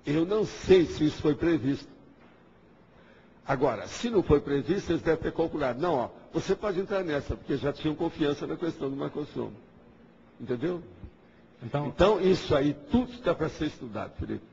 Eu não sei se isso foi previsto. Agora, se não foi previsto, eles devem ter calculado. Não, ó, você pode entrar nessa, porque já tinham confiança na questão do macrosoma. Entendeu? Então isso aí, tudo está para ser estudado, Felipe.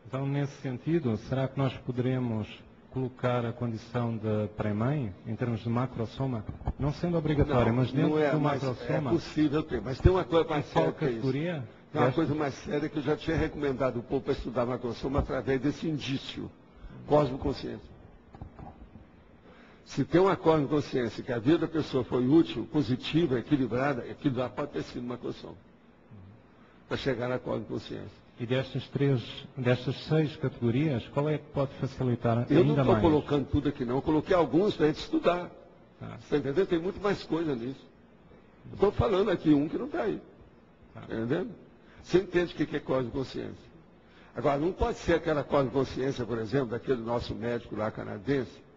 Então, nesse sentido, será que nós poderemos colocar a condição de pré-mãe, em termos de macrosoma, não sendo obrigatória, mas dentro do macrosoma? É possível ter, mas tem uma coisa mais séria que isso. Categoria? Tem uma coisa mais séria que eu já tinha recomendado o povo para estudar macrosoma através desse indício, cosmoconsciência. Se tem uma cosmoconsciência que a vida da pessoa foi útil, positiva, equilibrada, aquilo lá pode ter sido macrosoma. Para chegar na cosmoconsciência. E destas 6 categorias, qual é que pode facilitar ainda mais? Eu não estou colocando tudo aqui não, eu coloquei alguns para a gente estudar. Você entendeu? Tem muito mais coisa nisso. Estou falando aqui um que não está aí. Entendendo? Você entende o que é cosmoconsciência. Agora, não pode ser aquela cosmoconsciência, por exemplo, daquele nosso médico lá canadense,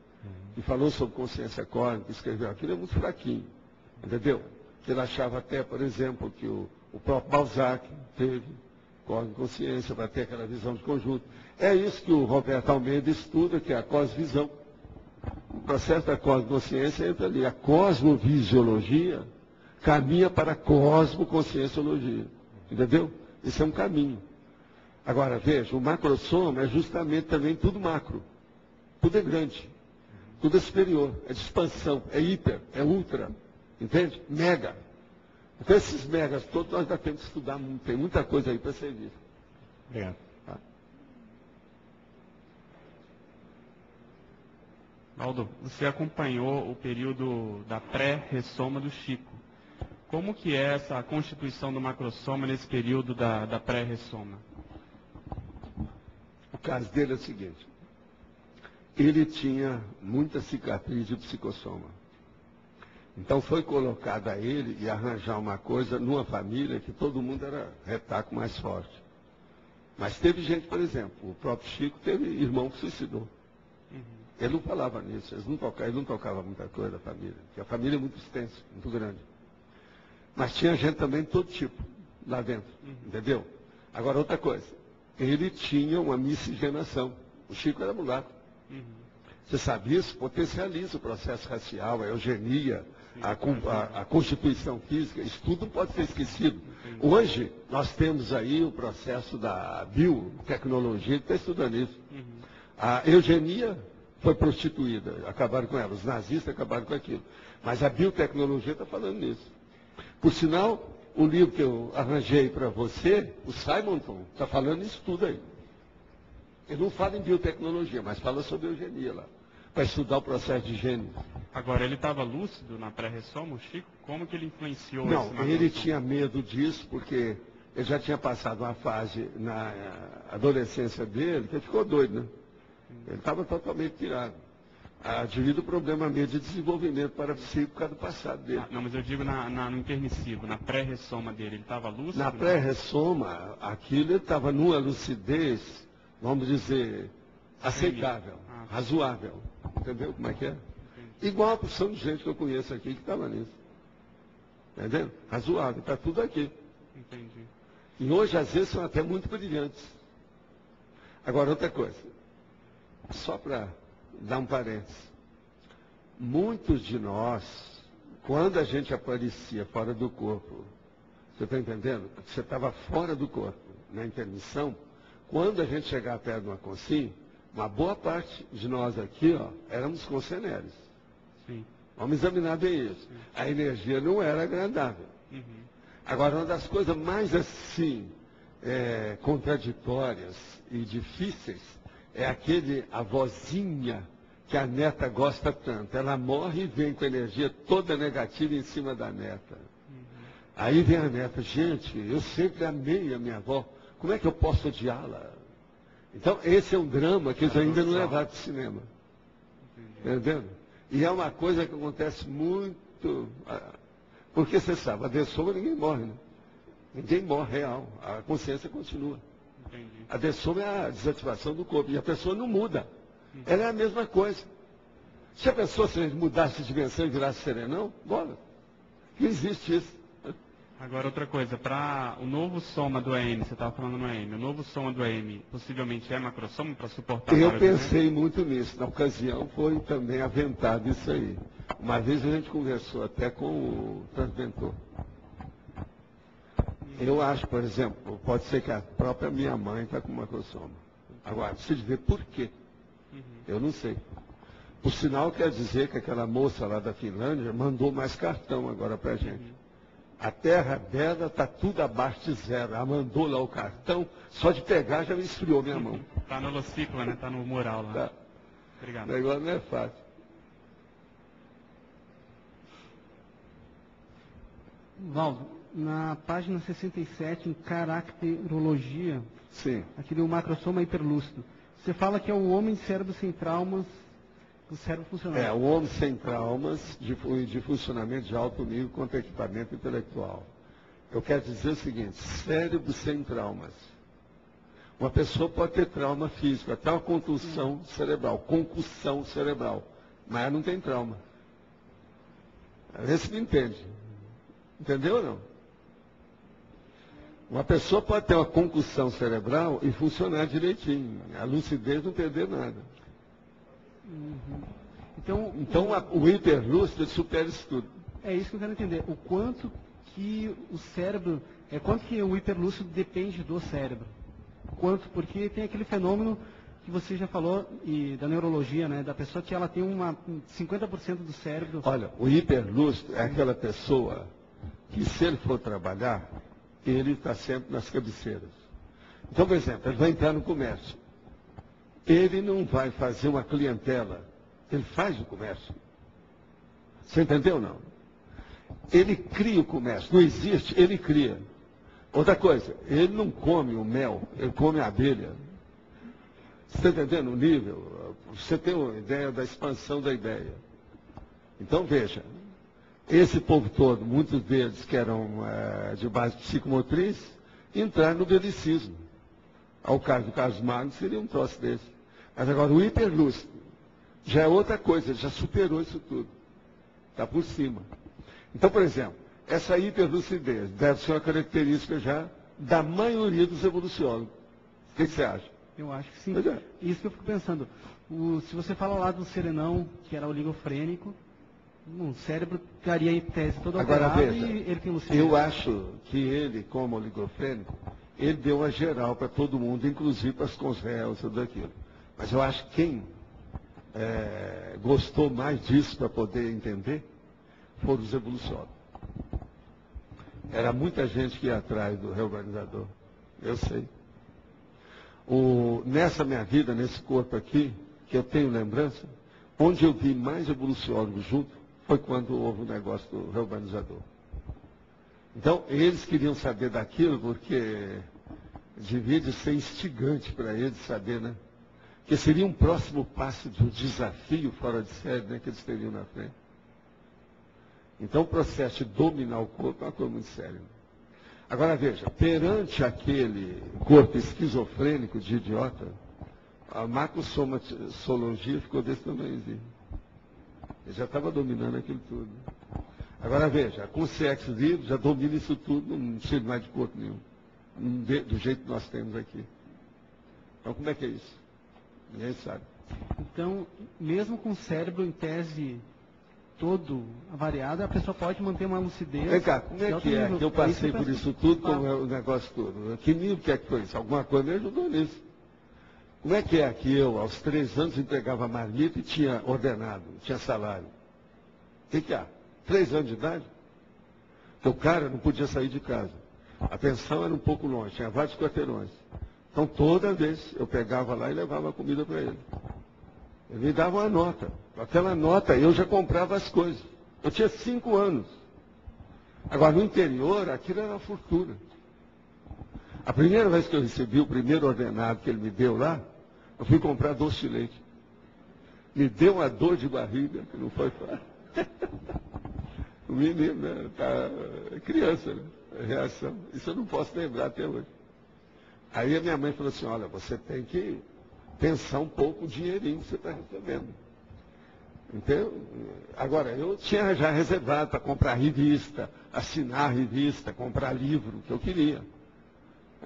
que falou sobre consciência cósmica, escreveu aquilo, é muito fraquinho. Entendeu? Ele achava até, por exemplo, que o próprio Balzac teve cosmoconsciência, para ter aquela visão de conjunto. É isso que o Roberto Almeida estuda, que é a cosvisão. O processo da cosmoconsciência entra ali. A cosmovisiologia caminha para a cosmoconscienciologia. Entendeu? Esse é um caminho. Agora, veja, o macrosoma é justamente também tudo macro. Tudo é grande. Tudo é superior. É de expansão. É hiper. É ultra. Entende? Mega. Então, esses megas todos nós ainda temos que estudar muito. Tem muita coisa aí para ser vista. Obrigado. Tá? Aldo, você acompanhou o período da pré-ressoma do Chico. Como que é essa constituição do macrosoma nesse período da pré-ressoma? O caso dele é o seguinte. Ele tinha muita cicatriz de psicossoma. Então foi colocado a ele e arranjar uma coisa numa família que todo mundo era retaco mais forte. Mas teve gente, por exemplo, o próprio Chico teve irmão que suicidou. Ele não falava nisso, ele não tocava muita coisa da família, porque a família é muito extensa, muito grande. Mas tinha gente também de todo tipo lá dentro, entendeu? Agora outra coisa, ele tinha uma miscigenação. O Chico era mulato. Você sabe isso? Potencializa o processo racial, a eugenia, a constituição física, isso tudo não pode ser esquecido. Hoje, nós temos aí o processo da biotecnologia, que está estudando isso. A eugenia foi prostituída, acabaram com ela, os nazistas acabaram com aquilo. Mas a biotecnologia está falando nisso. Por sinal, o livro que eu arranjei para você, o Simonton, está falando isso tudo aí. Ele não fala em biotecnologia, mas fala sobre eugenia lá, para estudar o processo de gênese. Agora, ele estava lúcido na pré-ressoma, o Chico? Como que ele influenciou Não, esse ele tinha medo disso, porque ele já tinha passado uma fase na adolescência dele, que ele ficou doido, né? Ele estava totalmente tirado. Devido ao problema mesmo de desenvolvimento parapsíquico por causa do passado dele. Não, mas eu digo no intermissivo, na pré-ressoma dele, ele estava lúcido? Na pré-ressoma, aquilo ele estava numa lucidez, vamos dizer, aceitável, razoável. Entendeu como é que é? Igual a porção de gente que eu conheço aqui que estava nisso. Entendeu? Razoável, está tudo aqui. Entendi. E hoje, às vezes, são até muito brilhantes. Agora, outra coisa. Só para dar um parênteses. Muitos de nós, quando a gente aparecia fora do corpo, você está entendendo? Você estava fora do corpo, na intermissão, quando a gente chegava perto de uma consciência, uma boa parte de nós aqui, ó, éramos consciências. Sim. Vamos examinar bem isso. Sim. A energia não era agradável. Agora, uma das coisas mais assim, contraditórias e difíceis, é a vozinha que a neta gosta tanto. Ela morre e vem com a energia toda negativa em cima da neta. Aí vem a neta, gente, eu sempre amei a minha avó, como é que eu posso odiá-la? Então, esse é um drama que eles ainda não levaram para o cinema. Entendendo? E é uma coisa que acontece muito. Porque você sabe, a dessoma ninguém morre, né? Ninguém morre real. A consciência continua. Entendi. A dessoma é a desativação do corpo. E a pessoa não muda. Ela é a mesma coisa. Se a pessoa se mudasse de dimensão e virasse serenão, bora. Não existe isso. Agora, outra coisa, para o novo soma do AM, você estava falando no AM, o novo soma do AM possivelmente é macrosoma para suportar... Eu pensei muito nisso. Na ocasião foi também aventado isso aí. Uma vez a gente conversou até com o transventor. Eu acho, por exemplo, pode ser que a própria minha mãe está com macrosoma. Agora, preciso ver por quê. Eu não sei. Por sinal, quer dizer que aquela moça lá da Finlândia mandou mais cartão agora para a gente. A terra dela está tudo abaixo de zero. Ela mandou lá o cartão, só de pegar já me esfriou minha mão. Está no holociclo, né? Está no mural lá. Tá. Obrigado. O negócio não é fácil. Valdo, na página 67, em caracterologia, sim, aqui do macrosoma hiperlúcido, você fala que é o homem cérebro sem traumas, o cérebro funcional. É, o homem sem traumas de funcionamento de alto nível contra equipamento intelectual. Eu quero dizer o seguinte, cérebro sem traumas. Uma pessoa pode ter trauma físico, até uma concussão cerebral, concussão cerebral, mas ela não tem trauma. Vê se me entende. Entendeu ou não? Uma pessoa pode ter uma concussão cerebral e funcionar direitinho. A lucidez não perder nada. Então o hiperlúcido supera isso tudo. É isso que eu quero entender. O quanto que o cérebro, quanto que o hiperlúcido depende do cérebro? Quanto? Porque tem aquele fenômeno que você já falou, e da neurologia, né? Da pessoa que ela tem 50% do cérebro. Olha, o hiperlúcido é aquela pessoa que, se ele for trabalhar, ele está sempre nas cabeceiras. Então, por exemplo, ele vai entrar no comércio. Ele não vai fazer uma clientela, ele faz o comércio. Você entendeu ou não? Ele cria o comércio, não existe, ele cria. Outra coisa, ele não come o mel, ele come a abelha. Você está entendendo o nível? Você tem uma ideia da expansão da ideia. Então, veja, esse povo todo, muitos deles que eram de base psicomotriz, entraram no belicismo. Ao caso do Carlos Magno, seria um troço desse. Mas agora, o hiperlúcido já é outra coisa, ele já superou isso tudo. Está por cima. Então, por exemplo, essa hiperlucidez deve ser uma característica já da maioria dos evoluciólogos. O que você acha? Eu acho que sim. Isso que eu fico pensando. Se você fala lá do serenão, que era oligofrênico, o cérebro daria em tese todo alterado e ele tem lucidez. Eu acho que ele, como oligofrênico, ele deu uma geral para todo mundo, inclusive para as consréias, tudo aquilo. Mas eu acho que quem gostou mais disso para poder entender foram os evoluciólogos. Era muita gente que ia atrás do reorganizador. Eu sei. Nessa minha vida, nesse corpo aqui, que eu tenho lembrança, onde eu vi mais evoluciólogos junto, foi quando houve o negócio do reorganizador. Então, eles queriam saber daquilo, porque devia de ser instigante para eles saber, né? Que seria um próximo passo de um desafio fora de série, né, que eles teriam na frente. Então, o processo de dominar o corpo é uma coisa muito séria. Agora, veja, perante aquele corpo esquizofrênico de idiota, a macrosomologia ficou desse tamanhozinho. Ele já estava dominando aquilo tudo. Agora, veja, com o sexo livre, já domina isso tudo, não precisa mais de corpo nenhum. Do jeito que nós temos aqui. Então, como é que é isso? Ninguém sabe. Então, mesmo com o cérebro em tese todo avariado, a pessoa pode manter uma lucidez. Vem cá, como é que eu passei por isso tudo, com o negócio todo? Que nível que foi isso? Alguma coisa me ajudou nisso. Como é que eu, aos 3 anos, entregava marmita e tinha ordenado, tinha salário? O que há? 3 anos de idade? Porque o cara não podia sair de casa. A pensão era um pouco longe, tinha vários quarteirões. Então, toda vez eu pegava lá e levava a comida para ele. Ele me dava uma nota. Com aquela nota, eu já comprava as coisas. Eu tinha 5 anos. Agora, no interior, aquilo era uma fortuna. A primeira vez que eu recebi o primeiro ordenado que ele me deu lá, eu fui comprar doce de leite. Me deu uma dor de barriga, que não foi fácil. O menino, né? Tá criança, né? Reação. Isso eu não posso lembrar até hoje. Aí a minha mãe falou assim, olha, você tem que pensar um pouco o dinheirinho que você está recebendo. Entendeu? Agora, eu tinha já reservado para comprar revista, assinar revista, comprar livro, que eu queria.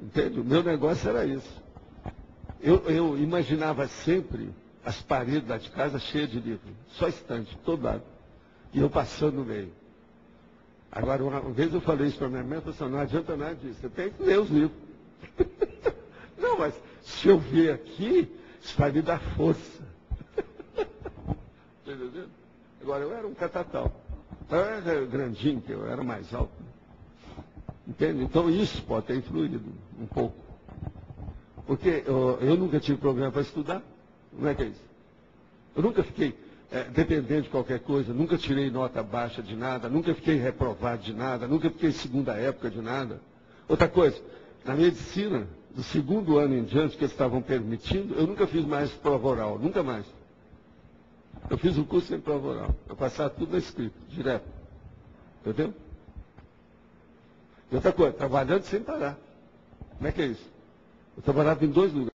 Entende? O meu negócio era isso. Eu imaginava sempre as paredes lá de casa cheias de livro, só estante, todo lado. E eu passando no meio. Agora, uma vez eu falei isso para minha mãe, ela falou assim, não adianta nada disso, você tem que ler os livros. Não, mas se eu ver aqui, isso vai me dar força. Entendeu? Agora, eu era um catatal. Eu era grandinho, que eu era mais alto. Entende? Então, isso pode ter influído um pouco. Porque eu nunca tive problema para estudar. Não é que é isso? Eu nunca fiquei dependente de qualquer coisa, nunca tirei nota baixa de nada, nunca fiquei reprovado de nada, nunca fiquei segunda época de nada. Outra coisa, na medicina, do segundo ano em diante que eles estavam permitindo, eu nunca fiz mais prova oral, nunca mais. Eu fiz o curso sem prova oral. Eu passava tudo na escrita, direto. Entendeu? E outra coisa, trabalhando sem parar. Como é que é isso? Eu trabalhava em 2 lugares.